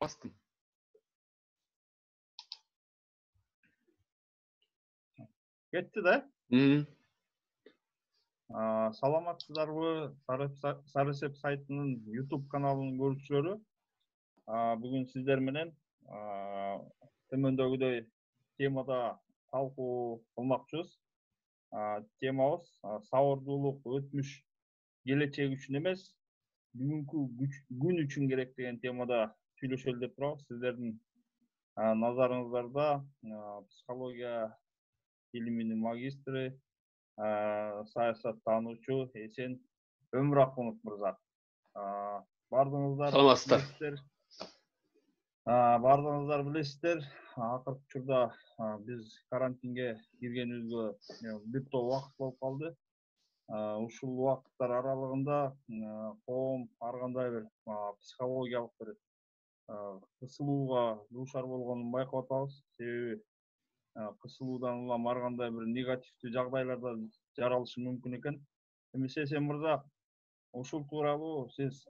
Bastım. Кетти да? Саламатсыздарбы? Сарысеп сайтынын YouTube каналынын көрүүчүлөрү. Бүгүн сиздер менен төмөндөгүдөй темада талкуу кылмакчыбыз. Темабыз сабырдуулук өтмүш келечек үчүн эмес, бүгүнкү күн үчүн керек деген темада сүйлөшөлү деп турабыз. Сиздердин назарыңыздарда психология илиминин магистри, саясаттануучу Эсен Өмүракунов мырза. Бардыгыңыздар билесиздер, акыркы учурда биз карантинге киргенибизге бир топ убакыт болуп калды. Ушул убакыттар аралыгында коом ар кандай бир психологиялык бир кысылууга дуушар болгонун байкап атабыз. Себеби кысылуудан улам ар кандай бир негативдүү жагдайлар да жаралышы мүмкүн экен. Эмесе Эсен мырза, ушул тууралуу сиз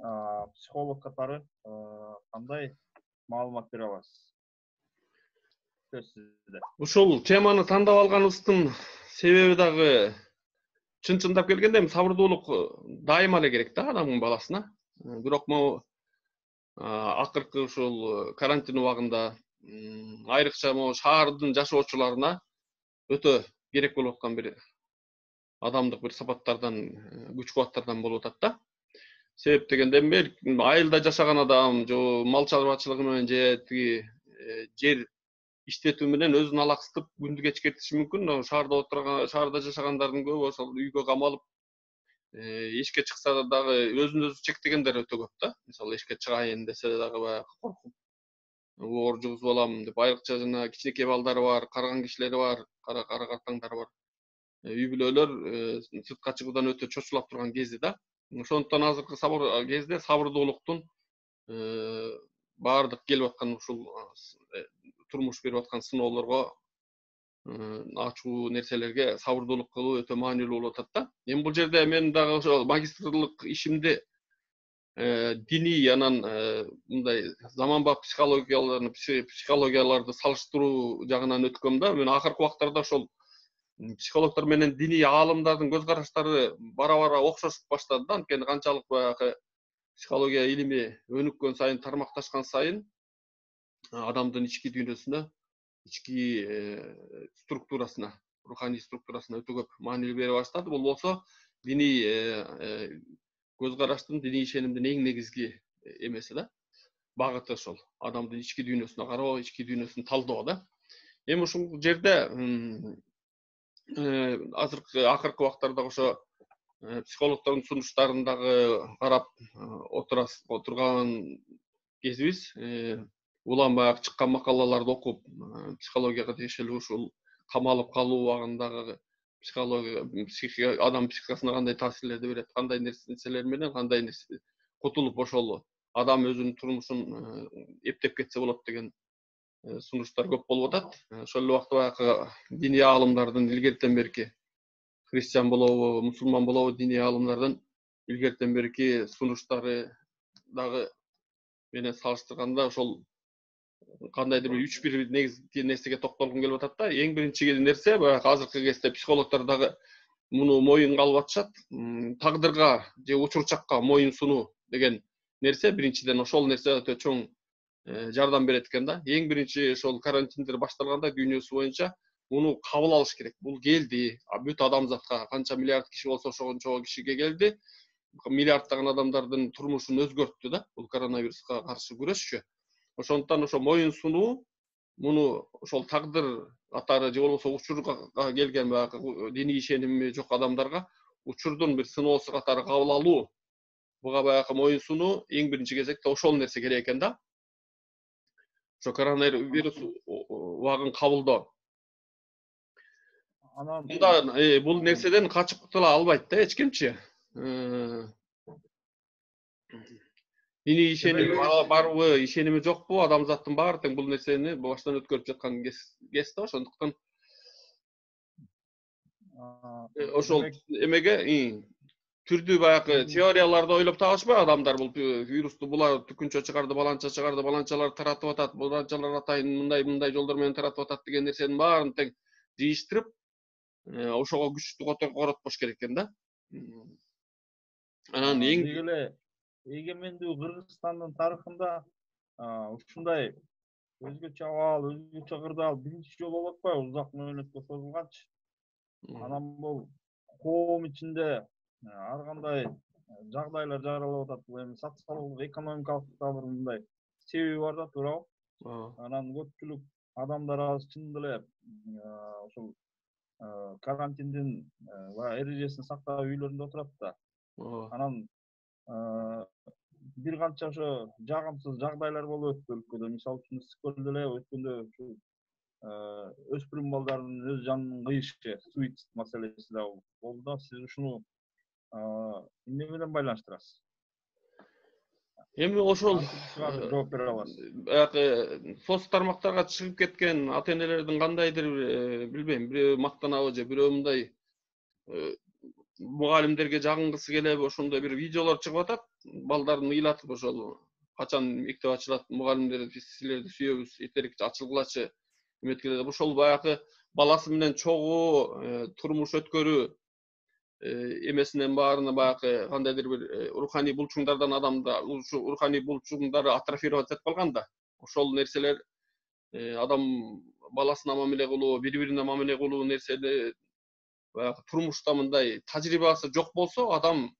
психолог катары кандай маалымат бере аласыз? Сөз сизде. Ушул теманы тандап алганыбыздын себеби дагы чын-чындап келгенде сабырдуулук дайыма эле керек да адамдын баласына. Бирок могу акыркы ушул карантин убагында айрыкча могу шаардын жашоочуларына өтө керек болуп аткан бир адамдык бир сапаттардан, күч кубаттардан болуп атат да. Себеп дегенде айылда жашаган адам, же мал чарбачылыгы менен же тиги жер иштетүү менен өзүн алаксытып күндү кечиртиши мүмкүн. Шаарда жашагандардын көбү ошол үйгө камалып, эшикке чыкса дагы өзүн өзү чектегендер өтө көп да. Мисалы эшикке чыгайын десе дагы баягы коркуп, оор жугузуп алам деп, айрыкча жана кичинекей балдары бар, карыган кишилери бар, кара картаңдары бар. Үй бүлөлөр сыртка чыгуудан өтө чочулап турган кези да. Ошондуктан азыркы кезде сабырдуулуктун баардык келип аткан ушул турмуш берип аткан сыноолорго, ачуу нерселерге сабырдуулук кылуу өтө маанилүү болуп атат да. Эми бул жерде мен дагы ошо магистрлык ишимди диний анан мындай заманбап психологияларды салыштыруу жагынан өткөм да. Мен акыркы убактарда ошол психологдор менен диний аалымдардын көз караштары бара-бара окшошуп баштады да. Анткени канчалык баягы психология илими өнүккөн сайын, тармакташкан сайын адамдын ички дүйнөсүнө, ички структурасына, руханий структурасына өтө көп маанилүү бере баштады. Бул болсо диний көз караштын, диний ишенимдин эң негизги эмеси да. Багыты ошол адамдын ички дүйнөсүнө кароо, ички дүйнөсүн талдоо да. Эми ушул жерде акыркы убактарда ошо психологдордун сунуштарын дагы карап отурган кезибиз. Улам баягы чыккан макалаларды окуп, психологияга тиешелүү ушул камалып калуу убагындагы психология, адам психикасына кандай таасирлерди берет, кандай нерселер менен кандай нерсе кутулуп ошол адам өзүнүн турмушун эптеп кетсе болот деген сунуштар көп болуп атат. Ошол убакта баягы диний аалымдардын илгертен берки, христиан болобу, мусулман болобу, диний аалымдардын илгертен берки сунуштары дагы менен салыштырганда ошол кандайдыр бир 3-1 негизги нерсеге токтолгум келип атат да. Эң биринчи нерсе баягы азыркы кезде психологдор дагы муну моюнга алып атышат. Тагдырга же учурчакка моюн сунуу деген нерсе биринчиден ошол нерсе өтө чоң жардам берет экен да. Эң биринчи ошол карантиндер башталганда дүйнөсү боюнча муну кабыл алыш керек. Бул келди, бүт адамзатка канча миллиард киши болсо ошончо кишиге келди. Миллиарддаган адамдардын турмушун өзгөрттү да. Бул коронавируска каршы күрөшчү. Ошондуктан ошо моюн сунуу, муну ошол тагдыр катары же болбосо учурга келген баягы диний ишеними жок адамдарга учурдун бир сыноосу катары кабыл алуу, буга баягы моюн сунуу эң биринчи кезекте ошол нерсе керек экен да. Ошо коронавирус убагын кабылдоо. Мында бул нерседен качып кутула албайт да эч кимчи. Диний ишеним барбы, ишеними жокпу, адамзаттын баары тең бул нерсени баштан өткөрүп жаткан кез да. Ошондуктан ошол эмеге түрдүү баягы теорияларды ойлоп табышпайбы адамдар бул вирусту булар түкүнчө чыгарды, баланчалар таратып атат, баланчалар атайын мындай жолдор менен таратып атат деген нерсенин баарын тең жыйыштырып, ошого күчтүү коротпош керек экен да. Анан деги эле эгемендүү Кыргызстандын тарыхында ушундай өзгөчө абал, өзгөчө кырдаал биринчи жолу болуп атпайбы узак мөөнөткө созулганчы. Анан бул коом ичинде ар кандай жагдайлар жаралып атат. Бул эми социалдык, экономикалык да бир мындай себеби бар да, туурабы? Анан көпчүлүк адамдар азыр чындап эле ошол карантиндин эрежесин сактап үйлөрүндө отурат да. Анан бир канча ошо жагымсыз жагдайлар болуп өттү өлкөдө. Мисалы үчүн Ысык-Көлдө эле өткөндө ушу өспүрүм балдардын өз жанын кыйышы, суицид маселеси да болду да. Сиз ушуну эмне менен байланыштырасыз? Эми ошол жооп бере аласыз. Баягы соц тармактарга чыгып кеткен ата энелердин кандайдыр билбейм, бирөө мактанабы же бирөө мындай мугалимдерге жагынгысы келеби, ошондой бир видеолор чыгып атат. Балдарын ыйлатып ошол качан мектеп ачылат, мугалимдер биз силерди сүйөбүз, эртерээк ачылгылачы эметкиле деп. Ошол баягы баласы менен чогуу турмуш өткөрүү эмесинен баарына баягы кандайдыр бир руханий булчуңдардан адамда ушу руханий булчуңдары атрофировать этип калган да. Ошол нерселер адам баласына мамиле кылуу, бири-бирине мамиле кылуу нерсени баягы турмушта мындай тажрыйбасы жок болсо, адам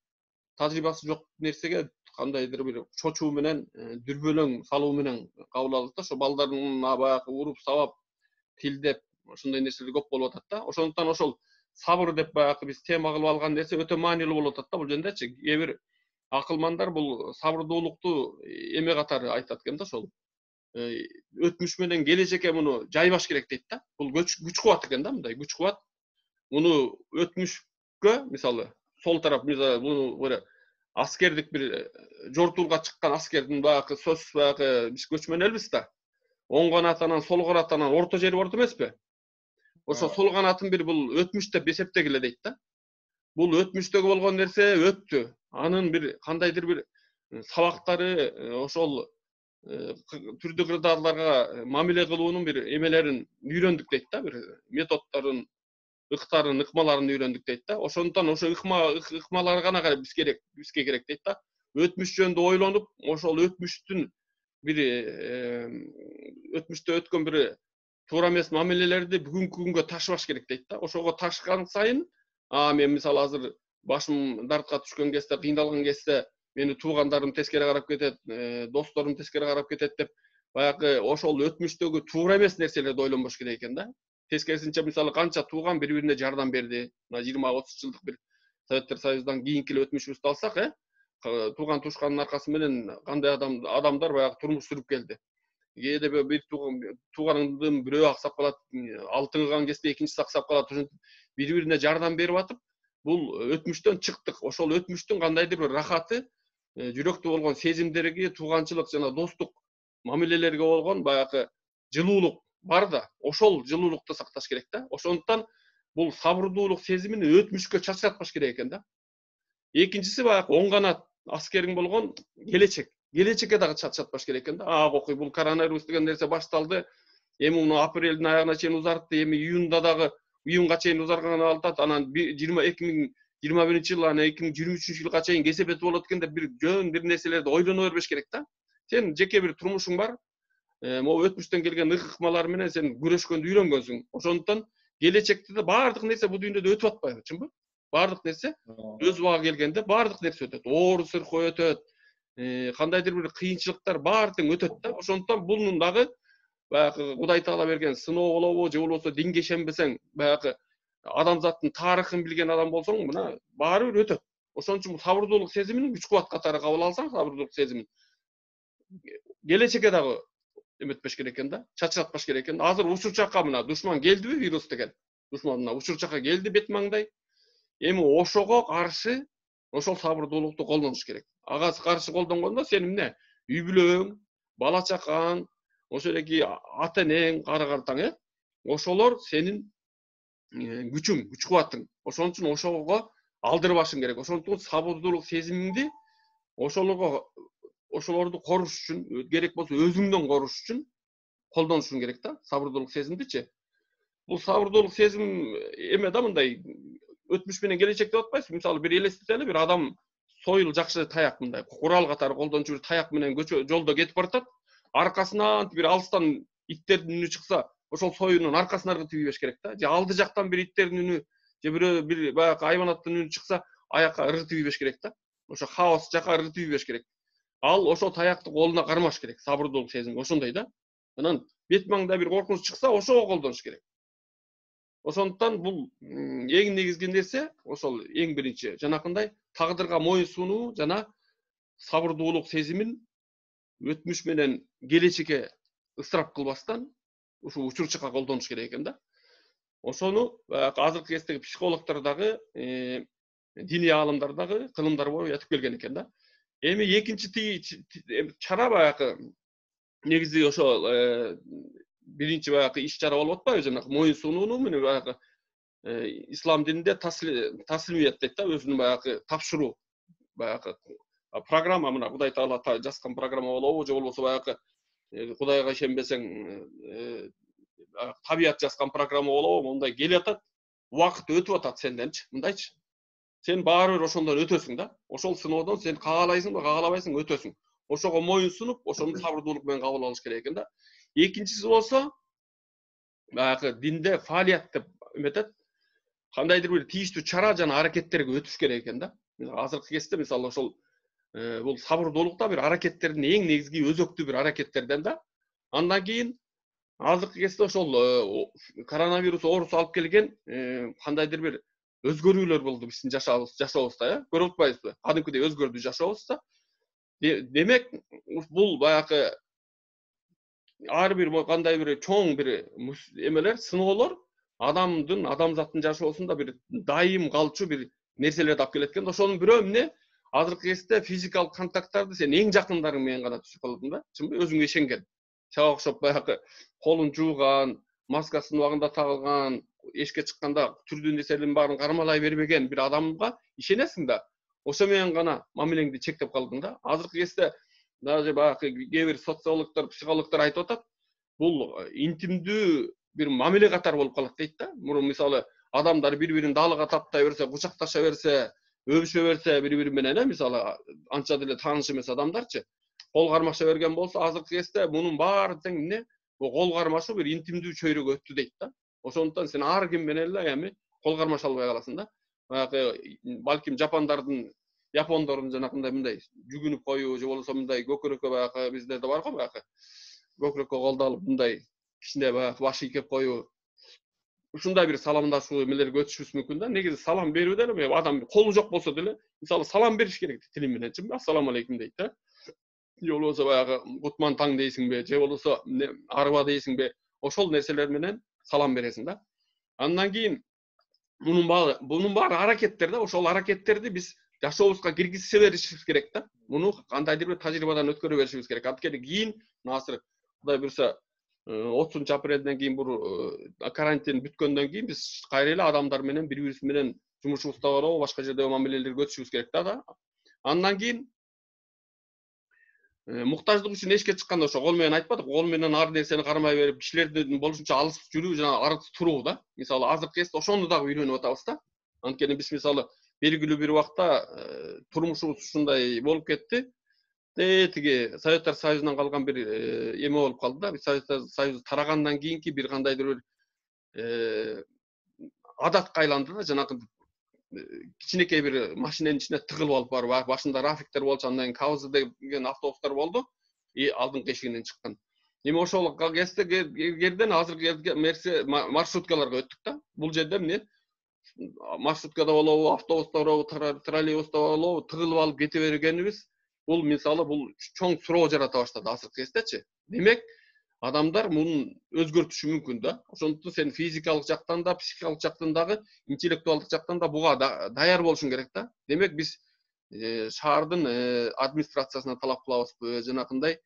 тажрыйбасы жок нерсеге кандайдыр бир чочуу менен, дүрбөлөң салуу менен кабыл алат да. Ошо балдарын баягы уруп сабап, тилдеп, ошондой нерселер көп болуп атат да. Ошондуктан ошол сабыр деп баягы биз тема кылып алган нерсе өтө маанилүү болуп атат да бул жердечи. Кээ бир акылмандар бул сабырдуулукту эме катары айтат экен да, ошол өтмүш менен келечекке муну жайбаш керек дейт да. Бул күч кубат экен да, мындай күч кубат. Муну өтмүшкө, мисалы, сол тарап муну бир аскердик бир жортуулга чыккан аскердин баягы сөз баягы биз көчмөн элбиз да. Оң канатынан, сол канатынан орто жери бар эмеспи? Ошо сол канатын бир бул өтмүш деп эсептегиле дейт да. Бул өтмүштөгү болгон нерсе өттү. Анын бир кандайдыр бир сабактары ошол түрдүү кырдаалдарга мамиле кылуунун бир эмелерин үйрөндүк дейт да, бир методдорун, ыкмаларын үйрөндүк дейт да. Ошондуктан ошо ыкмалар гана бизге керек дейт да. Өтмүш жөнүндө ойлонуп, ошол өтмүштүн бир өтмүштө өткөн бир туура эмес мамилелерди бүгүнкү күнгө ташыбаш керек дейт да. Ошого ташкан сайын, мен мисалы азыр башым дартка түшкөн кезде, кыйналган кезде мени туугандарым тескери карап кетет, досторум тескери карап кетет деп, баягы ошол өтмүштөгү туура эмес нерселерди ойлонбош керек экен да. Тескерисинче, мисалы, канча тууган бири-бирине жардам берди. 20-30 жылдык бир Советтер Союзунан кийинки эле өтмүшүбүздү алсак, тууган тушкандын аркасы менен кандай адамдар баягы турмуш сүрүп келди. Кээде бир тууганыңдын бирөө аксап калат, алтын кылган кезде экинчиси аксап калат. Ошентип бири-бирине жардам берип атып, бул өтмүштөн чыктык. Ошол өтмүштүн кандайдыр бир рахаты, жүрөктө болгон сезимдерге, тууганчылык жана достук мамилелерге болгон баягы жылуулук бар да. Ошол жылуулукту сакташ керек да. Ошондуктан бул сабырдуулук сезимин өтмүшкө чачыратпаш керек экен да. Экинчиси баягы оң канат аскериң болгон келечекке дагы чачыратпаш керек экен да. Окуй, бул коронавирус деген нерсе башталды. Эми муну апрелдин аягына чейин узартты. Эми июнда дагы июнга чейин узарганын атат. Анан 2021 жыл, анан 2023 жылга чейин кесепети болот экен деп бир жөн бир нерселерди ойлоно бербеш керек да. Сен жеке бир турмушуң бар. Могу өтмүштөн келген ыкмалар менен сен күрөшкөндү үйрөнгөнсүң. Ошондуктан келечекте да баардык нерсе бул дүйнөдө өтүп атпайбы, чынбы? Баардык нерсе өз убагы келгенде баардык нерсе өтөт. Оор сыркоо өтөт. Кандайдыр бир кыйынчылыктар баары тең өтөт да. Ошондуктан бунун дагы баягы Кудай Таала берген сыноо болобу, же болбосо динге ишенбесең, баягы адамзаттын тарыхын билген адам болсоң, мына баары бир өтөт. Ошон үчүн сабырдуулук сезимин күч кубат катары кабыл алсаң, сабырдуулук сезимин келечекке дагы эметпеш керек экен да, чачыратпаш керек экен. Азыр ушул жакка мына душман келдиби, вирус деген. Душман мына ушул жакка келди, бет маңдай. Эми ошого каршы ошол сабырдуулукту колдонуш керек. Ага каршы колдонгондо сен эмне? Үй бүлөң, бала чакаң, ошо эки ата энең, ошолор сенин күчүң, күч кубатың. Ошон үчүн ошого алдырбашың керек. Ошондуктан сабырдуулук сезимиңди ошолорду коруш үчүн, керек болсо өзүңдөн коруш үчүн колдонушуң керек да, сабырдуулук сезимдичи. Бул сабырдуулук сезим эме да, мындай өтмүш менен келечек деп атпайсызбы? Мисалы бир элестетели, бир адам сойыл жакшы таяк, мындай курал катары колдончу бир таяк менен жолдо кетип баратат. Аркасынан бир алыстан иттердин үнү чыкса, ошол сойылдун аркасына ыргытып ийбеш керек да. Же алды жактан бир иттердин үнү, же бир баягы хайванаттын үнү чыкса, аякка ыргытып ийбеш керек да. Ошо хаос жака ыргытып ийбеш керек. Ал ошо таякты колуна кармаш керек, сабырдуулук сезим ошондой да. Анан бет маңда бир коркунуч чыкса, ошого колдонуш керек. Ошондуктан бул эң негизги нерсе ошол эң биринчи жанакындай тагдырга моюн сунуу жана сабырдуулук сезимин өтмүш менен келечекке ысырап кылбастан ушул учур чакка колдонуш керек экен да. Ошону азыркы кездеги психологдор дагы, диний аалымдар дагы кылымдар боюп айтып келген экен да. Эми экинчи чара баягы негизи ошол биринчи баягы иш чара болуп атпайбы, жанагы моюн сунууну менен баягы ислам дининде таслимият дейт да, өзүнүн баягы тапшыруу, баягы программа, мына Кудай Таала жазган программа болобу, же болбосо баягы Кудайга ишенбесең табият жазган программа болобу, мындай келип атат, убакыт өтүп атат сенденчи, мындайчы. Сен баары бир ошондон өтөсүң да. Ошол сыноодон сен каалайсыңбы, каалабайсың, өтөсүң. Ошого моюн сунуп, ошону сабырдуулук менен кабыл алыш керек экен да. Экинчиси болсо, баягы динде фаалият деп эметет, кандайдыр бир тийиштүү чара жана аракеттерге өтүш керек экен да. Азыркы кезде мисалы ошол бул сабырдуулук да бир аракеттердин эң негизги өзөктүү бир аракеттерден да. Андан кийин азыркы кезде ошол коронавирус оорусу алып келген кандайдыр бир өзгөрүүлөр болду биздин жашообузда, көрүп атпайсызбы? Кадимкидей өзгөрдү жашообуз да. Демек, бул баягы ар бир кандай бир чоң бир эмелер, сыноолор адамзаттын жашоосунда бир дайым калчу бир нерселерди алып келет экен. Ошонун бирөө эмне? Азыркы кезде физикалык контакттарды сен эң жакындарың менен гана түзүп аласың да. Чынбы? Өзүңө ишенген. Сага окшоп баягы колун жууган, маскасын убагында тагылган, эшикке чыкканда түрдүү нерселердин баарын кармалай бербеген бир адамга ишенесиң да. Ошо менен гана мамилеңди чектеп калдың да. Азыркы кезде даже баягы кээ бир социологдор, психологдор айтып атат, бул интимдүү бир мамиле катары болуп калат дейт да. Мурун мисалы адамдар бири-бирин даалыга таптай берсе, кучакташа берсе, өбүшө берсе бири-бири менен, мисалы анча деле тааныш эмес адамдарчы, кол кармаша берген болсо, азыркы кезде мунун баары тең эмне? Бул кол кармашуу бир интимдүү чөйрөгө өттү дейт да. Ошондуктан сен ар ким менен эле эми кол кармаша албай каласың да. Баягы балким япондордун жанакындай мындай жүгүнүп коюу, же болбосо мындай көкүрөккө баягы биздерде бар го баягы көкүрөккө колду алып мындай кичине баягы баш ийкеп коюу. Ушундай бир саламдашуу эмелерге өтүшүбүз мүмкүн да. Негизи салам берүү деле адам колу жок болсо деле, мисалы салам бериш керек тили менен, чынбы? Ассаламу алейкум дейт да. Же болбосо баягы кутман таң дейсиңби, же болбосо арба дейсиңби, ошол нерселер менен салам бересиң да. Андан кийин bunun баары аракеттер да, ошол аракеттерди биз жашообузга киргизе беришибиз керек да. Муну кандайдыр бир тажрыйбадан өткөрө беришибиз керек. Анткени кийин азыр Кудай буйрса 30 апрелден кийин бул карантин бүткөндөн кийин биз кайра эле адамдар менен бири-бирибиз менен жумушубузда болобу, башка жерде мамилелерге өтүшүбүз керек да. Андан кийин муктаждык үчүн эшикке чыкканда ошо кол менен айтпадык, кол менен ар нерсени кармай берип, кишилерден болушунча алыс жүрүү жана арыс туруу да. Мисалы азыркы кезде ошону дагы үйрөнүп атабыз да. Анткени биз мисалы белгилүү бир убакта турмушубуз ушундай болуп кетти. Тиги Советтер Союзунан калган бир эме болуп калды да. Советтер Союзу тарагандан кийинки бир кандайдыр бир адатка айланды да, жанагы кичинекей бир машиненин ичине тыгылып алып барып, башында рафиктер болчу, андан кийин КАУЗ деген автобустар болду. Алдыңкы эшигинен чыккан. Эми ошол кезден азыркы маршруткаларга өттүк да. Бул жерде эмне? Маршруткада болобу, автобуста болобу, троллейбуста болобу, тыгылып алып кете бергенибиз, бул мисалы бул чоң суроо жарата баштады азыркы кездечи. Демек, адамдар мунун өзгөртүшү мүмкүн да. Ошондуктан сен физикалык жактан да, психикалык жактан дагы, интеллектуалдык жактан да буга даяр болушуң керек да. Демек, биз шаардын администрациясына талап кылабызбы, жанакындай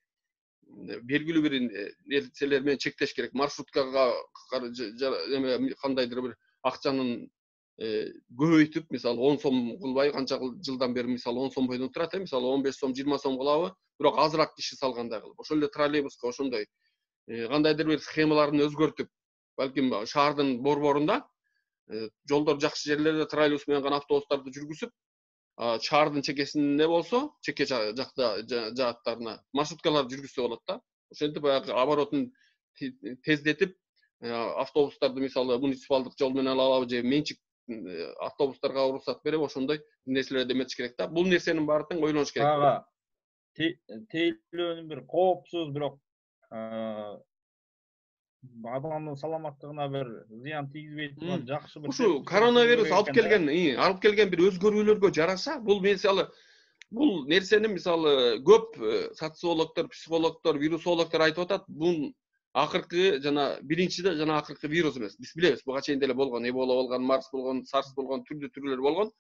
белгилүү бир нерселер менен чектеш керек. Маршруткага кандайдыр бир акчанын көбөйтүп, мисалы 10 сом кылбай канча жылдан бери мисалы 10 сом бойдон турат, мисалы 15 сом, 20 сом кылабы, бирок азыраак киши салгандай кылып. Ошол эле троллейбуска ошондой кандайдыр бир схемаларын өзгөртүп, балким шаардын борборунда жолдор жакшы жерлерде троллейбус менен гана автобустарды жүргүзүп, шаардын чекесинде болсо, чеке жакта жааттарына маршруткалар жүргүзсө болот да. Ошентип баягы оборотун тездетип, автобустарды мисалы муниципалдык жол менен алабы же менчик автобустарга уруксат берип, ошондой нерселерди эметиш керек да. Бул нерсенин баары тең ойлонуш керек. Ага, тейлөөнүн бир коопсуз, бирок адамдын саламаттыгына бир зыян тийгизбей турган жакшы бир. Ушу коронавирус алып келген бир өзгөрүүлөргө жараша, бул мисалы бул нерсени мисалы көп социологдор, психологдор, вирусологдор айтып атат. Бул акыркы жана биринчиде жана акыркы вирус эмес. Биз билебиз, буга чейин деле болгон, Эбола болгон, Марс болгон, Сарс болгон, түрлүү болгон.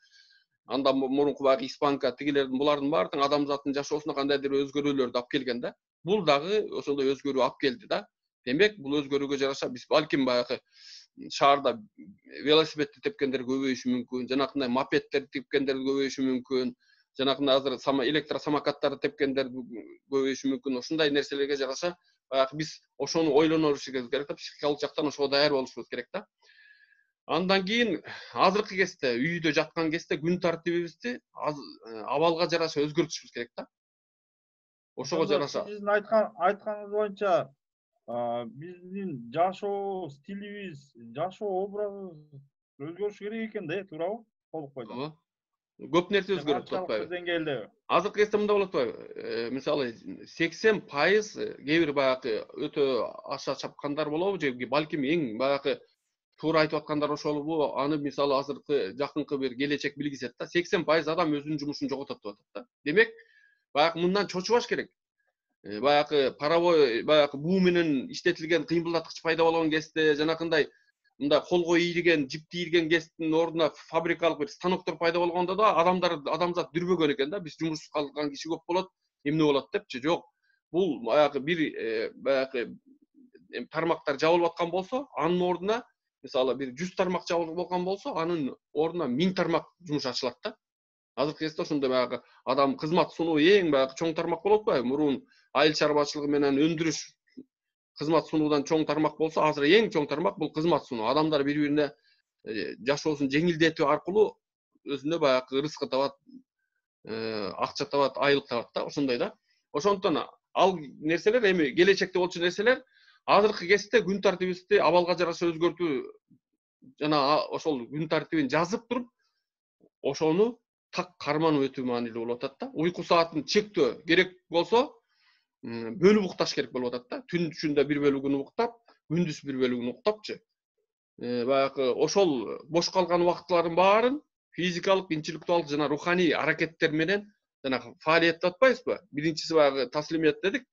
Андан мурунку баягы испанка, тигилердин булардын баары тең адамзаттын жашоосуна кандайдыр өзгөрүүлөрдү алып келген да. Бул дагы ошондой өзгөрүү алып келди да. Демек, бул өзгөрүүгө жараша биз балким баягы шаарда велосипедти тепкендер көбөйүшү мүмкүн, жанакындай мопедтерди тепкендер көбөйүшү мүмкүн, жанакындай азыр электросамокаттарды тепкендер көбөйүшү мүмкүн. Ошондой нерселерге жараша баягы биз ошону ойлонушубуз керек да, психикалык жактан ошого даяр болушубуз керек да. Андан кийин азыркы кезде үйдө жаткан кезде күн тартибибизди абалга жараша өзгөртүшүбүз керек да. Ошого жараша. Сиздин айтканыңыз боюнча биздин жашоо стилибиз, жашоо образыбыз өзгөрүшү керек экен да, туурабы? Толук бойдон. Көп нерсе өзгөрөт, атпайбы? Деңгээлде. Азыркы кезде мында болот атпайбы? Мисалы 80% кээ бир баягы өтө аша чапкандар болобу же балким эң баягы туура айтып аткандар ошолбу, аны мисалы азыркы жакынкы бир келечек билгизет да. 80% адам өзүнүн жумушун жоготот деп атат да. Демек, баягы мындан чочубаш керек. Баягы паровой, баягы буу менен иштетилген кыймылдаткыч пайда болгон кезде, жанакындай мындай колго ийилген, жипти ийилген кесиптин ордуна фабрикалык бир станоктор пайда болгондо да адамзат дүрбөгөн экен да. Биз жумушсуз калган киши көп болот, эмне болот депчи. Жок. Бул баягы бир баягы тармактар жабылып аткан болсо, анын ордуна мисалы бир 100 тармак жабылып болгон болсо, анын ордуна 1000 тармак жумуш ачылат да. Азыркы кезде ошондой баягы адам кызмат сунуу эң баягы чоң тармак болот атпайбы? Мурун айыл чарбачылыгы менен өндүрүш кызмат сунуудан чоң тармак болсо, азыр эң чоң тармак бул кызмат сунуу. Адамдар бири-бирине жашоосун жеңилдетүү аркылуу өзүнө баягы рызкы табат, акча табат, айлык табат да, ошондой да. Ошондон ал нерселер эми келечекте болчу нерселер азыркы кезде күн тартибибизди абалга жараша өзгөртүү жана ошол күн тартибин жазып туруп, ошону так карманып өтүү маанилүү болуп атат да. Уйку саатын чектөө керек болсо, бөлүп укташ керек болуп атат да. Түн ичинде бир бөлүгүн уктап, күндүз бир бөлүгүн уктапчы. Баягы ошол бош калган убакытлардын баарын физикалык, интеллектуалдык жана руханий аракеттер менен жана фаалият деп атпайбызбы? Биринчиси баягы таслимет дедик.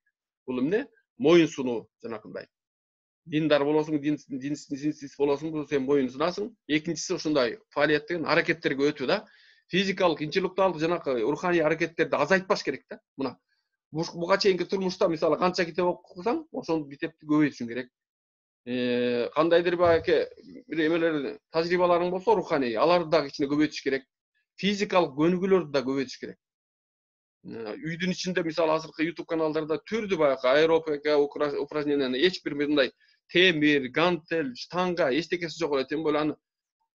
Бул эмне? Моюн сунуу жанакындай. Диндар болосуң, динсиз болосуң, сен моюн сунасың. Экинчиси ошондой фаалият деген аракеттерге өтүү да. Физикалык, интеллектуалдык жана руханий аракеттерди азайтпаш керек да. Мына буга чейинки турмушта мисалы канча китеп окусаң, ошол китепти көбөйтүшүң керек. Кандайдыр баягы бир эмелер, тажрыйбаларың болсо руханий, аларды да кичине көбөйтүш керек. Физикалык көнүгүүлөрдү да көбөйтүш керек. Үйдүн ичинде мисалы азыркы YouTube каналдарда түрдүү баягы аэробика упражнениялар, эч бир мындай темир, гантель, штанга эчтекеси жок эле, тем более аны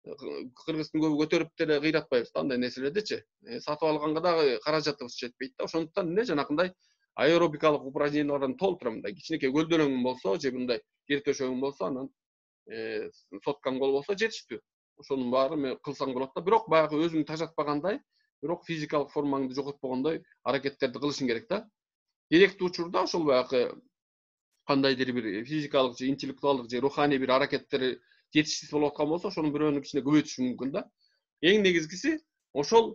кыргыздын көбү көтөрүп деле кыйратпайбыз да, андай нерселердичи. Сатып алганга дагы каражатыбыз жетпейт да. Ошондуктан эмне жанакындай аэробикалык упражнениялардан толтура мындай кичинекей көлдөнөң болсо, же мындай жер төшөгүң болсо, анан соткаң болбосо жетиштүү. Ошонун баарын кылсаң болот да. Бирок баягы өзүң тажатпагандай, бирок физикалык формаңды жоготпогондой аракеттерди кылышың керек да. Керектүү учурда ошол баягы кандайдыр бир физикалык же интеллектуалдык же руханий бир аракеттери жетишсиз болуп аткан болсо, ошонун бирөөнү кичине көбөйтүш мүмкүн да. Эң негизгиси ошол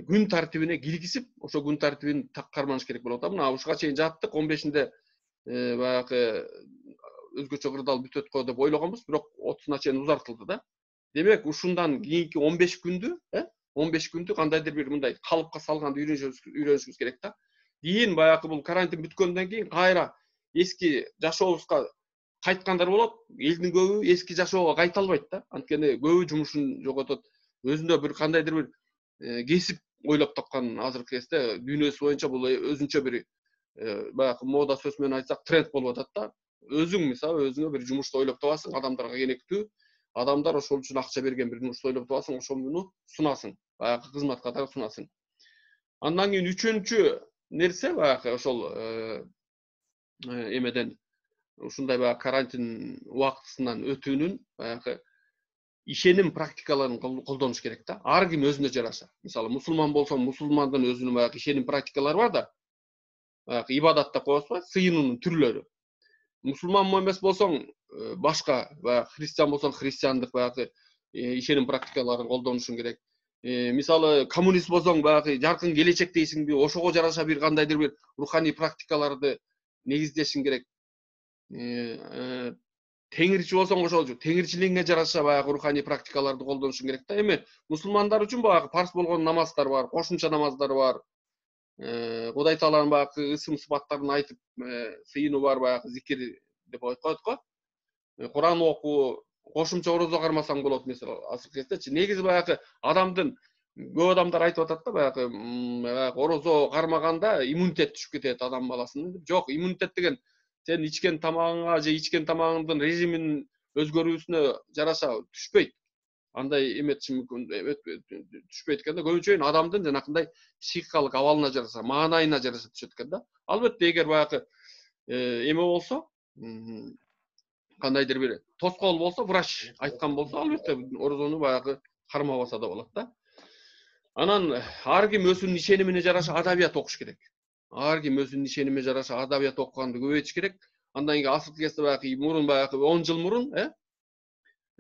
күн тартибине киргизип, ошол күн тартибин так карманыш керек болот да. Мына ушуга чейин жаттык, 15-инде баягы өзгөчө кырдаал бүтөт го деп ойлогонбуз, бирок 30-уна чейин узартылды да. Демек, ушундан кийинки 15 күндү, 15 күндү кандайдыр бир мындай калыпка салганды үйрөнүшүбүз керек да. Кийин баягы бул карантин бүткөндөн кийин кайра эски жашообузга кайткандар болот. Элдин көбү эски жашоого кайта албайт да. Анткени көбү жумушун жоготот. Өзүндө бир кандайдыр бир кесип ойлоп тапкан азыркы кезде дүйнөсү боюнча бул өзүнчө бир баягы мода сөз менен айтсак тренд болуп атат да. Өзүң мисалы өзүңө бир жумушту ойлоп табасың, адамдарга керектүү. Адамдар ошол үчүн акча берген бир жумушту ойлоп табасың, ошону сунасың. Баягы кызмат катары сунасың. Андан кийин үчүнчү нерсе баягы ошол эмеден ушундай баягы карантин убактысынан өтүүнүн баягы ишеним практикаларын колдонуш керек да. Ар ким өзүнө жараша. Мисалы мусулман болсоң, мусулмандын өзүнүн баягы ишеним практикалары бар да. Баягы ибадат деп коебузбу? Сыйынуунун түрлөрү. Мусулман эмес болсоң, башка баягы христиан болсоң, христиандык баягы ишеним практикаларын колдонушуң керек. Мисалы коммунист болсоң, баягы жаркын келечек дейсиңби, ошого жараша бир кандайдыр бир руханий практикаларды негиздешиң керек. Теңирчи болсоң, ошол теңирчилигиңе жараша баягы руханий практикаларды колдонушуң керек да. Эми мусулмандар үчүн баягы парз болгон намаздар бар, кошумча намаздар бар. Кудай Тааланын баягы ысым сыпаттарын айтып, сыйынуу бар, баягы зикир деп коет го. Куран окуу, кошумча орозо кармасаң болот мисалы. Азыркы кездечи негизи баягы адамдын көп адамдар айтып атат да баягы орозо кармаганда иммунитет түшүп кетет адам баласынын. Жок, иммунитет деген сен ичкен тамагыңа же ичкен тамагыңдын режиминин өзгөрүүсүнө жараша түшпөйт. Андай эметиши мүмкүн, түшпөйт экен да. Көбүнчө адамдын жанакындай психикалык абалына жараша, маанайына жараша түшөт экен да. Албетте эгер баягы эме болсо, кандайдыр бир тоскоол болсо, врач айткан болсо, албетте орозону баягы кармабаса да болот да. Анан ар ким өзүнүн ишенимине жараша адабият окуш керек. Ар ким өзүнүн ишенимине жараша адабият окуганды көбөйтүш керек. Андан кийин азыркы кезде баягы мурун баягы 10 жыл мурун,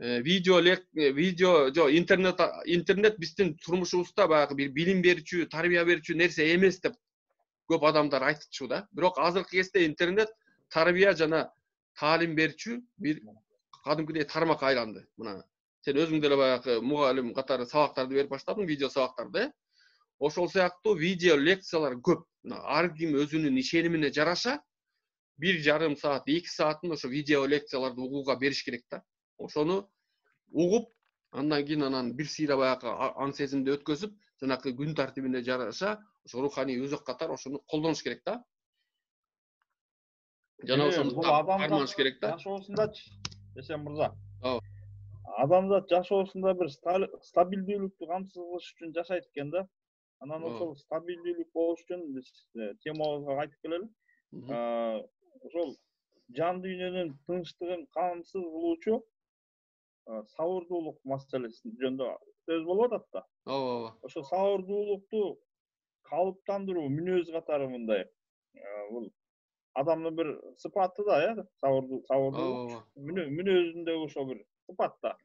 интернет биздин турмушубузда баягы бир билим берүүчү, тарбия берүүчү нерсе эмес деп көп адамдар айтчу да. Бирок азыркы кезде интернет тарбия жана таалим берүүчү бир кадимкидей тармак айланды. Мына сен өзүң деле баягы мугалим катары сабактарды берип баштадың, видео сабактарды. Ошол сыяктуу видео лекциялар көп. Ар ким өзүнүн ишенимине жараша 1,5 саат, 2 саатын ошо видео лекцияларды угууга бериш керек да. Ошону угуп, андан кийин бир сыйра баягы аң сезимди өткөзүп, жанакы күн тартибине жараша, ошо руханий өзөк катары ошону колдонуш керек да. Жана ошону карманыш керек да. Жашоосундачы, Эсен мырза. Адамзат жашоосунда бир стабилдүүлүктү камсыз кылыш үчүн жашайт экен да. Анан ошол стабилдүүлүк болуш үчүн биз темабызга кайтып келели. Ошол жан дүйнөнүн тынчтыгын камсыз кылуучу сабырдуулук маселеси жөнүндө сөз болуп атат да. Ооба. Ошо сабырдуулукту калыптандыруу мүнөз катары мындай. Бул адамдын бир сыпаты да, сабырдуулук. Мүнөзүндөгү ошо бир сыпат да.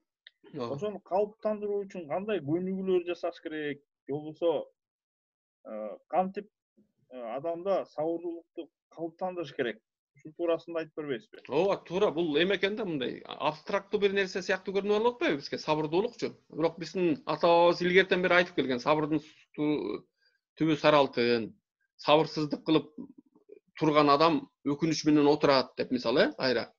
Ошону калыптандыруу үчүн кандай көнүгүүлөр жасаш керек, же болбосо кантип адамда сабырдуулукту калыптандырыш керек? Ушул туурасында айтып бербейсизби? Ооба, туура. Бул эме экен да, мындай абстрактуу бир нерсе сыяктуу көрүнүп алып атпайбы бизге сабырдуулукчу? Бирок биздин ата бабабыз илгертен бери айтып келген, сабырдын түбү сары алтын, сабырсыздык кылып турган адам өкүнүч менен отурат деп мисалы, кайра.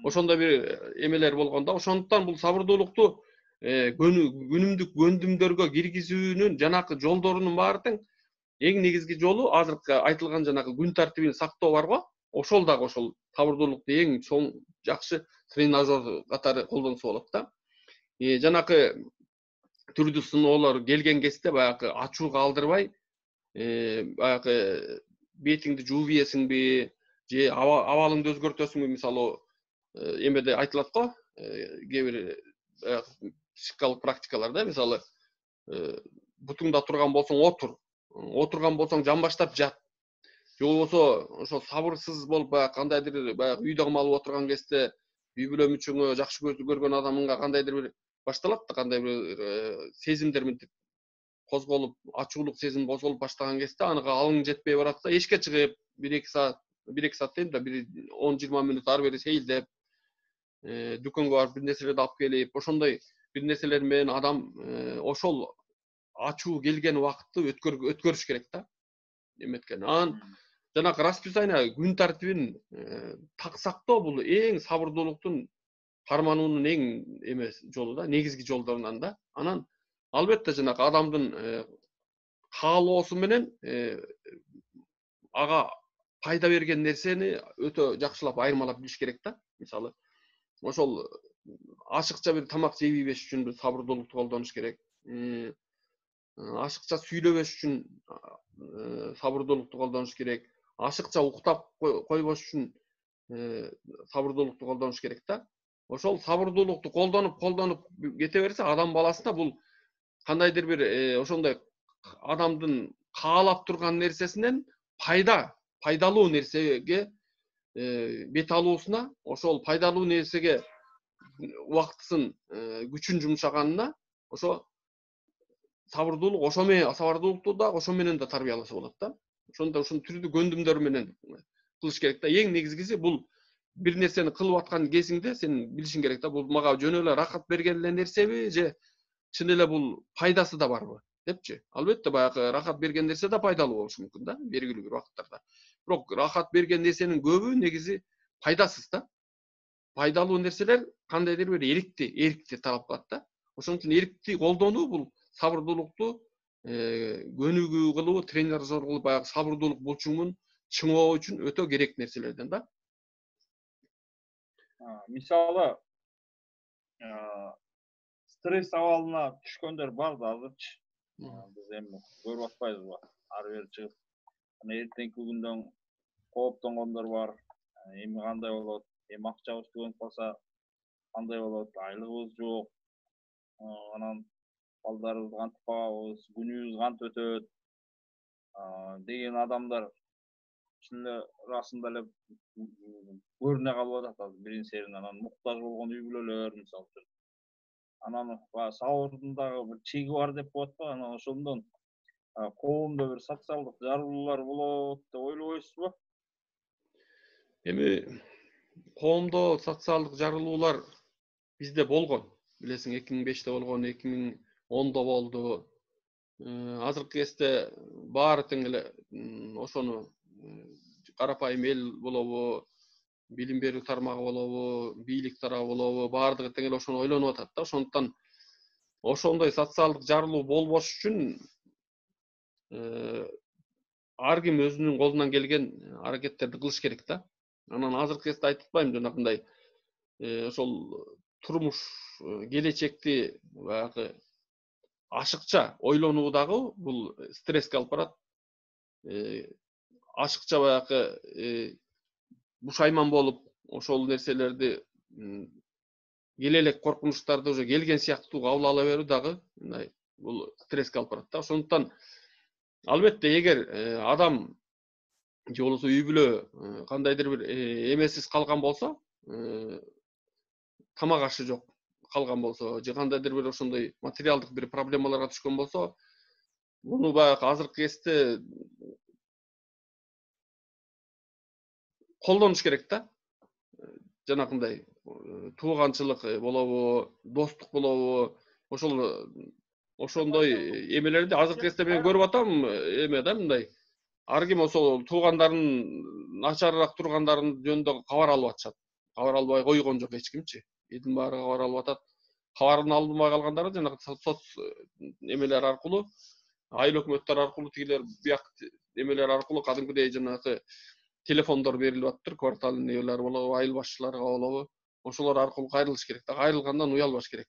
Ошондой бир эмелер болгон да. Ошондуктан бул сабырдуулукту күнүмдүк көндүмдөргө киргизүүнүн жанакы жолдорунун баары тең эң негизги жолу азыркы айтылган жанакы күн тартибин сактоо бар го. Ошол дагы ошол сабырдуулукту эң чоң жакшы тренажер катары колдонсо болот да. Жанакы түрдүү сыноолор келген кезде баягы ачууга алдырбай, баягы бетиңди жууп ийесиңби, же абалыңды өзгөртөсүңбү, мисалы эмеде айтылат го, кээ бир психикалык практикаларда, мисалы бутуңда турган болсоң отур, отурган болсоң жамбаштап жат. Же болбосо ошо сабырсыз болуп баягы кандайдыр баягы үйдө калып отурган кезде үй бүлө мүчөңө жакшы көргөн адамыңа кандайдыр бир башталат да, кандай бир сезимдер мынтип козголуп, ачуулук сезим козголуп баштаган кезде анга алың жетпей баратса, эшикке чыгып 1-2 саат дейм да, бир 10-20 мүнөт ары бери сейилдеп, дүкөнгө барып бир нерселерди алып келип, ошондой бир нерселер менен адам ошол ачуу келген убакытты өткөрүш керек да. Эметкен. Анан жанакы расписание күн тартибин таксак да бул эң сабырдуулуктун кармануунун эң эмес жолу да, негизги жолдорунан да. Анан албетте жанакы адамдын каалоосу менен ага пайда берген нерсени өтө жакшылап айырмалап билиш керек да. Мисалы, ошол ашыкча бир тамак жебейбеш үчүн бир сабырдуулукту колдонуш керек. Ашыкча сүйлөбөш үчүн сабырдуулукту колдонуш керек. Ашыкча уктап койбош үчүн сабырдуулукту колдонуш керек да. Ошол сабырдуулукту колдонуп кете берсе, адам баласына бул кандайдыр бир ошондой адамдын каалап турган нерсесинен пайдалуу нерсеге бет алуусуна, ошол пайдалуу нерсеге убактысын, күчүн жумшаганына ошо сабырдуулукту да ошо менен да тарбияласа болот да. Ошондо ушул түрдүү көндүмдөр менен кылыш керек да. Эң негизгиси бул бир нерсени кылып аткан кезиңде сен билишиң керек да, бул мага жөн эле рахат берген эле нерсеби же чын эле бул пайдасы да барбы депчи. Албетте баягы рахат берген нерсе да пайдалуу болушу мүмкүн да, белгилүү бир убакыттарда. Бирок рахат берген нерсенин көбү негизи пайдасыз да. Пайдалуу нерселер кандайдыр бир эрикти талап кылат да. Ошон үчүн эрикти колдонуу бул сабырдуулукту көнүгүү кылуу, тренажер кылып баягы сабырдуулук булчуңун чыңоо үчүн өтө керек нерселерден да. Мисалы, стресс абалына түшкөндөр бар да азырчы. Биз эми көрүп атпайбызбы? Ары бери чыгып, эртеңки күндөн кооптонгондор бар. Эми кандай болот? Эми акчабыз түгөнүп калса кандай болот? Айлыгыбыз жок. Анан балдарыбызды кантип багабыз? Күнүбүз кантип өтөт? Деген адамдар чын эле расында эле көрүнө калып атат азыр бирин серин. Анан муктаж болгон үй бүлөлөр мисалы үчүн. Анан сабырдын дагы бир чеги бар деп коет го. Анан ошондон коомдо бир социалдык жарылуулар болот деп ойлобойсузбу? Эми коомдо социалдык жарылуулар бизде болгон. Билесиң, 2005-те болгон, 2010-до болду. Азыркы кезде баары тең эле ошону карапайым эл болобу, билим берүү тармагы болобу, бийлик тарабы болобу, баардыгы тең эле ошону ойлонуп атат да. Ошондуктан ошондой социалдык жарылуу болбош үчүн ар ким өзүнүн колунан келген аракеттерди кылыш керек да. Анан азыркы кезде айтып атпайм, жанагындай ошол турмуш келечекти баягы ашыкча ойлонуу дагы бул стресске алып барат. Ашыкча баягы бушайман болуп, ошол нерселерди келелек коркунучтарды уже келген сыяктуу кабыл ала берүү дагы мындай бул стресске алып барат да. Ошондуктан албетте эгер адам же болбосо үй бүлө кандайдыр бир эмесиз калган болсо, тамак ашы жок калган болсо, же кандайдыр бир ошондой материалдык бир проблемаларга түшкөн болсо, муну баягы азыркы кезде колдонуш керек да. Жанагындай тууганчылык болобу, достук болобу, ошондой эмелерди азыркы кезде мен көрүп атам, эме да мындай. Ар ким ошол туугандарынын начарыраак тургандарын жөнүндө кабар алып атышат. Кабар албай койгон жок эч кимчи. Элдин баары кабар алып атат. Кабарын албай калгандары жанагы соц эмелер аркылуу, айыл өкмөттөр аркылуу, тигилер бияк эмелер аркылуу кадимкидей жанагы телефондор берилип атыптыр, квартальный эмелер болобу, айыл башчыларга болобу. Ошолор аркылуу кайрылыш керек да. Кайрылгандан уялбаш керек.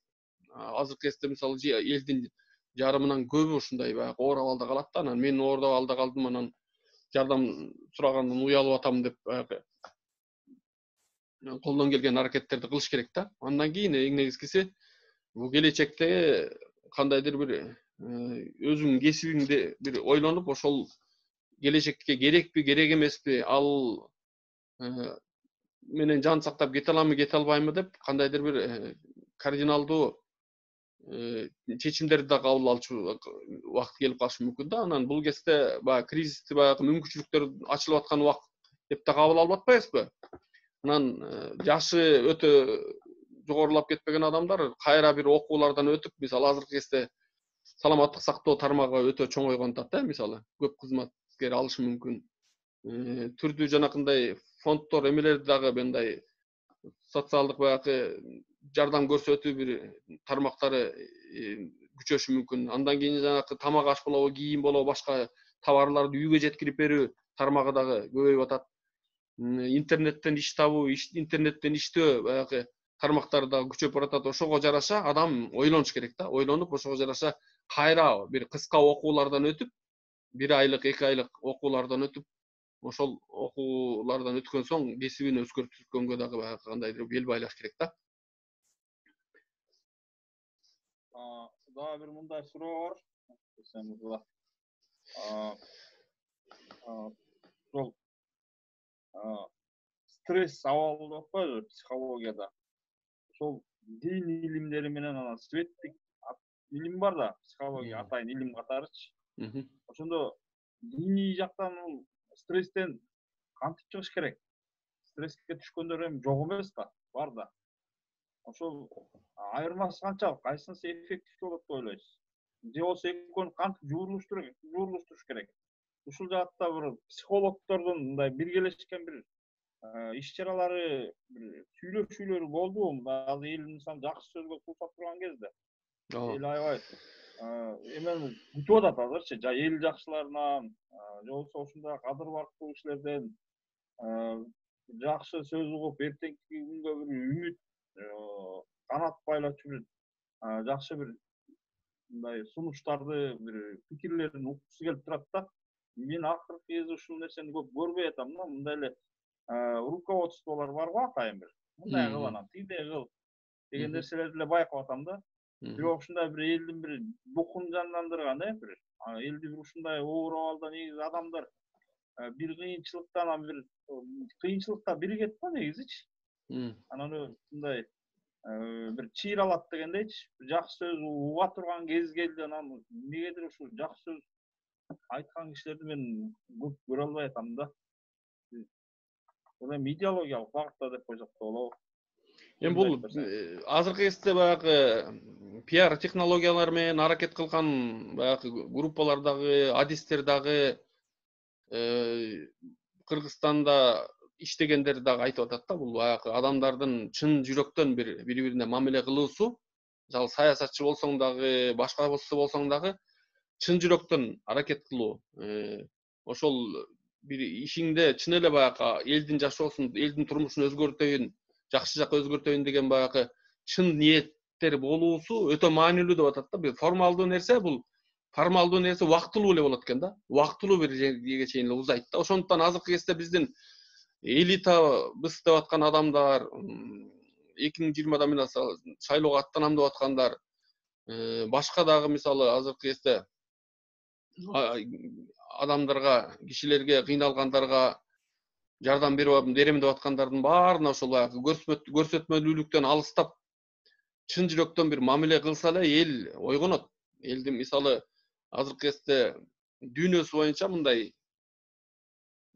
Азыркы кезде мисалы элдин жарымынан көбү ушундай баягы оор абалда калат да. Анан мен оор абалда калдым, анан жардам сурагандан уялып атам деп баягы колдон келген аракеттерди кылыш керек да. Андан кийин эң негизгиси бул келечекте кандайдыр бир өзүңдүн кесибиңди бир ойлонуп, ошол келечекке керекпи, керек эмеспи, ал менен жан сактап кете аламбы, кете албаймбы деп кандайдыр бир кардиналдуу чечимдерди да кабыл алчу убакыт келип калышы мүмкүн да. Анан бул кезде баягы кризисти, баягы мүмкүнчүлүктөр ачылып аткан убакыт деп да кабыл алып атпайбызбы? Анан жашы өтө жогорулап кетпеген адамдар кайра бир окуулардан өтүп, мисалы азыркы кезде саламаттык сактоо тармагы өтө чоңойгон атат да, мисалы көп кызматкер алышы мүмкүн. түрдүү жанакындай фонддор эмелерди дагы мындай социалдык баягы жардам көрсөтүү бир тармактары күчөшү мүмкүн. Андан кийин жанакы тамак аш болобу, кийим болобу, башка товарларды үйгө жеткирип берүү тармагы дагы көбөйүп атат. Интернеттен иш табуу, интернеттен иштөө баягы тармактары дагы күчөп баратат. Ошого жараша адам ойлонуш керек да. Ойлонуп, ошого жараша кайра бир кыска окуулардан өтүп, 1 айлык, 2 айлык окуулардан өтүп, ошол окуулардан өткөн соң кесибин өзгөрткөнгө дагы баягы кандайдыр бел байлаш керек да. Дагы бир мындай суроо бар. Ошол стресс абалы деп коебуз психологияда. Ошол дин илимдери менен анан светтик илим бар да, психология атайын илим катарычы. Ошондо диний жактан стресстен кантип чыгыш керек? Стресске түшкөндөр эми жок эмес да, бар да. Ошол айырмасы канчалык, кайсынысы эффективдүү болот деп ойлойсуз? Же болсо экөөнү кантип жуурулуштуруш керек? Ушул жаатта бир психологдордун мындай биргелешкен бир иш-чаралары, бир сүйлөшүүлөрү болдубу? Азыр эл мисалы жакшы сөзгө кулсап турган кезде. Эл аябай эмени күтүп атат азырчы, эл жакшыларынан, же болсо ушундай кадыр барктуу кишилерден жакшы сөз угуп, эртеңки күнгө бир үмүт канат байлачу бир жакшы бир мындай сунуштарды, бир пикирлерин уккусу келип турат да. Мен акыркы кезде ушул нерсени көп көрбөй атам да. Мындай эле руководстволор бар го атайын бир. Мындай кыл анан, тигиндей кыл деген нерселерди эле байкап атам да. Бирок ушундай бир элдин бир духун жандандырган, бир элди бир ушундай оор абалда негизи адамдар бир кыйынчылыктан бир кыйынчылыкта биригет да негизичи. Анан ушундай бир чыйыр алат дегендейчи, жакшы сөз уга турган кез келди. Анан эмнегедир ушул жакшы сөз айткан кишилерди мен көп көрө албай атам да. Бул эми идеологиялык багытта деп койсок да болобу? Эми бул азыркы кезде баягы пиар технологиялары менен аракет кылган баягы группалар дагы, адистер дагы Кыргызстанда иштегендер дагы айтып атат да. Бул баягы адамдардын чын жүрөктөн бири-бирине мамиле кылуусу. Мисалы саясатчы болсоң дагы, башка болсоң дагы чын жүрөктөн аракет кылуу. Ошол бир ишиңде чын эле баягы элдин жашоосун, элдин турмушун өзгөртөйүн, жакшы жакка өзгөртөйүн деген баягы чын ниеттер болуусу өтө маанилүү деп атат да. Бир формалдуу нерсе, бул формалдуу нерсе убактылуу эле болот экен да. Убактылуу бир жерге чейин эле узайт да. Ошондуктан азыркы кезде биздин элитабыз деп аткан адамдар, 2020да мен шайлоого аттанам деп аткандар, башка дагы мисалы азыркы кезде адамдарга, кишилерге, кыйналгандарга жардам берем деп аткандардын баарына ошол баягы көрсөтмөлүүлүктөн алыстап, чын жүрөктөн бир мамиле кылса эле эл ойгонот. Элдин мисалы азыркы кезде дүйнөсү боюнча мындай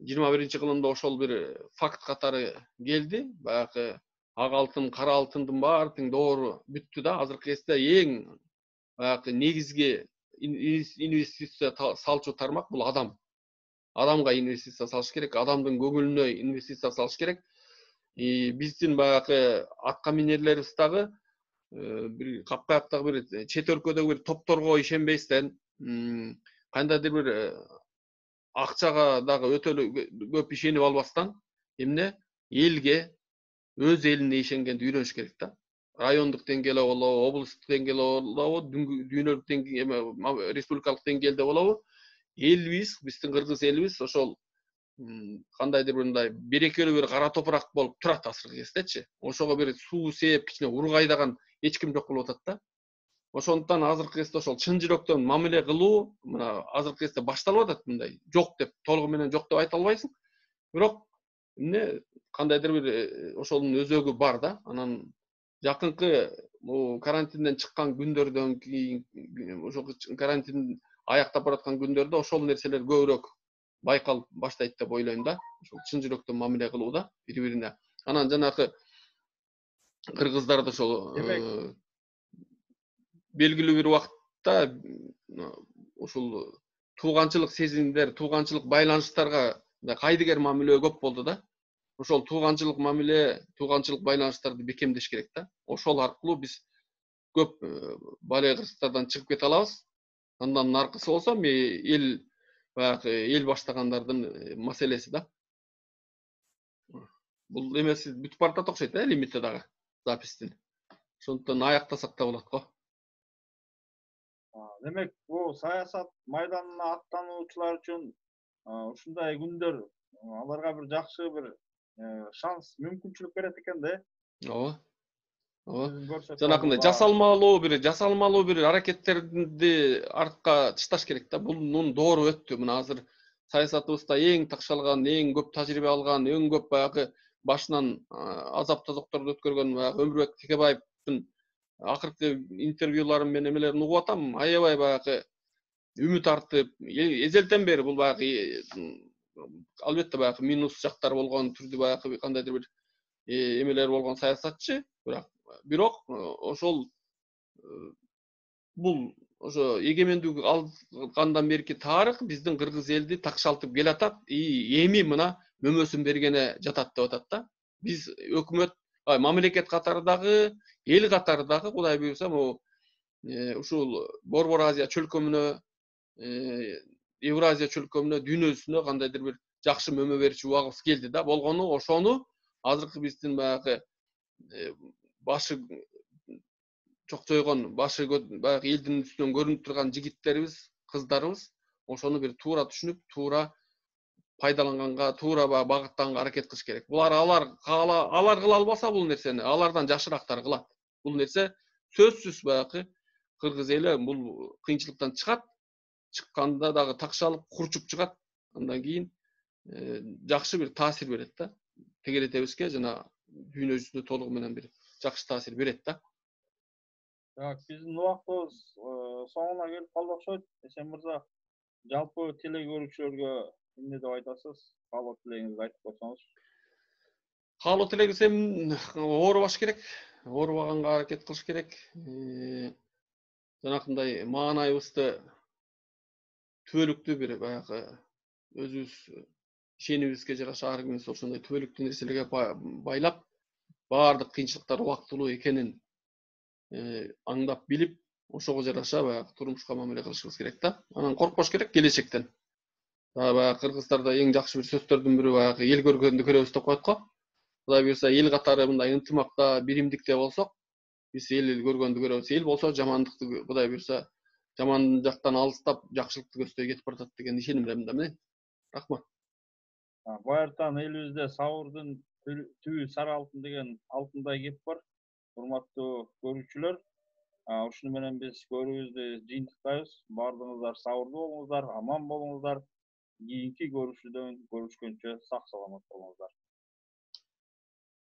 21-кылымда ошол бир факт катары келди. Баягы ак алтын, кара алтындын баары тең доору бүттү да. Азыркы кезде эң баягы негизги инвестиция салчу тармак бул адам. Адамга инвестиция салыш керек, адамдын көңүлүнө инвестиция салыш керек. Биздин баягы атка минерлерибиз дагы бир капкаяктагы бир чет өлкөдөгү бир топторго ишенбестен, кандайдыр бир акчага дагы өтө көп ишенип албастан, эмне элге, өз элине ишенгенди үйрөнүш керек да. Райондук деңгээлде болобу, облустук деңгээлде болобу, дүйнөлүк деңгээлде, республикалык деңгээлде болобу, элибиз, биздин кыргыз элибиз ошол кандайдыр бир мындай берекелүү бир кара топурак болуп турат азыркы кездечи. Ошого бир суу сээп, кичине урук айдаган эч ким жок болуп атат да. Ошондуктан азыркы кезде ошол чын жүрөктөн мамиле кылуу мына азыркы кезде башталып атат. Мындай жок деп, толугу менен жок деп айта албайсың. Бирок эмне кандайдыр бир ошонун өзөгү бар да. Анан жакынкы карантинден чыккан күндөрдөн кийин, ошол карантин аяктап бараткан күндөрдө ошол нерселер көбүрөөк байкалып баштайт деп ойлойм да. Ошол чын жүрөктөн мамиле кылууда бири-бирине. Анан жанагы кыргыздар да ошол белгилүү бир убакытта ушул тууганчылык сезимдер, тууганчылык байланыштарга кайдыгер мамиле көп болду да. Ошол тууганчылык мамиле, тууганчылык байланыштарды бекемдеш керек да. Ошол аркылуу биз көп бале кырсыктардан чыгып кете алабыз. Андан наркысы болсо эл баягы эл баштагандардын маселеси да. Бул эмеси бүтүп баратат окшойт да лимитте дагы запистин. Ошондуктан аяктасак да болот го. Демек, бул саясат майданына аттануучулар үчүн ушундай күндөр аларга бир жакшы бир шанс, мүмкүнчүлүк берет экен да. Ооба. Ооба. Сиздин көрсөтүү Жанакындай жасалмалуу бир аракеттерди артка ташташ керек да. Бунун доору өттү. Мына азыр саясатыбызда эң такшалган, эң көп тажрыйбе алган, эң көп баягы башынан азап тозокторду өткөргөн баягы Өмүрбек Текебаевдин акыркы интервьюларын менен эмелерин угуп атам. Аябай баягы үмүт артып, эзелтен бери бул баягы албетте баягы минус жактары болгон, түрдүү баягы кандайдыр бир эмелер болгон саясатчы, бирок ошол бул ошо эгемендүүлүк алгандан берки тарых биздин кыргыз элди такшалтып келатат. Эми мына мөмөсүн бергене жатат деп атат да. Биз өкмөт, мамлекет катары дагы, эл катары дагы Кудай буйруса могу ушул Борбор Азия чөлкөмүнө, Евразия чөлкөмүнө, дүйнөсүнө кандайдыр бир жакшы мөмө берүүчү убагыбыз келди да. Болгону ошону азыркы биздин баягы башы чокчойгон, башы баягы элдин үстүнөн көрүнүп турган жигиттерибиз, кыздарыбыз ошону бир туура түшүнүп, туура пайдаланганга, туура багыттаганга аракет кылыш керек. Булар алар кыла албаса бул нерсени, алардан жашыраактар кылат. Бул нерсе сөзсүз баягы кыргыз эли бул кыйынчылыктан чыгат. Чыкканда дагы такшалып, курчуп чыгат. Андан кийин жакшы бир таасир берет да. Тегеретебизге жана дүйнө жүзүнө толугу менен бир жакшы таасир берет да. Биздин убактыбыз соңуна келип калды окшойт. Эсен мырза, жалпы теле көрүүчүлөргө эмне деп айтасыз? Каалоо тилегиңизди айтып койсоңуз. Каалоо тилегисем оорубаш керек, оорубаганга аракет кылыш керек. Жанакындай маанайыбызды түбөлүктүү бир баягы өзүбүз ишенибизге жараша ар кимибиз ошондой түбөлүктүү нерселерге байлап, баардык кыйынчылыктар убактылуу экенин аңдап билип, ошого жараша баягы турмушка мамиле кылышыбыз керек да. Анан коркпош керек келечектен. Баягы кыргыздарда эң жакшы бир сөздөрдүн бири баягы эл көргөндү көрөбүз деп коет го. Кудай буйруса эл катары мындай ынтымакта, биримдикте болсок, биз эл көргөндү көрөбүз. Эл болсо жамандыкты Кудай буйруса жаман жактан алыстап, жакшылыкты көздөй кетип баратат деген ишенимдемин да мен. Рахмат. Байыртан элибизде сабырдын түбү сары алтын деген алтындай кеп бар. Урматтуу көрүүчүлөр, ушуну менен биз көрүүбүздү жыйынтыктайбыз. Баардыгыңыздар сабырдуу болуңуздар, аман болуңуздар. Кийинки көрүшүүдөн көрүшкөнчө сак саламат болуңуздар.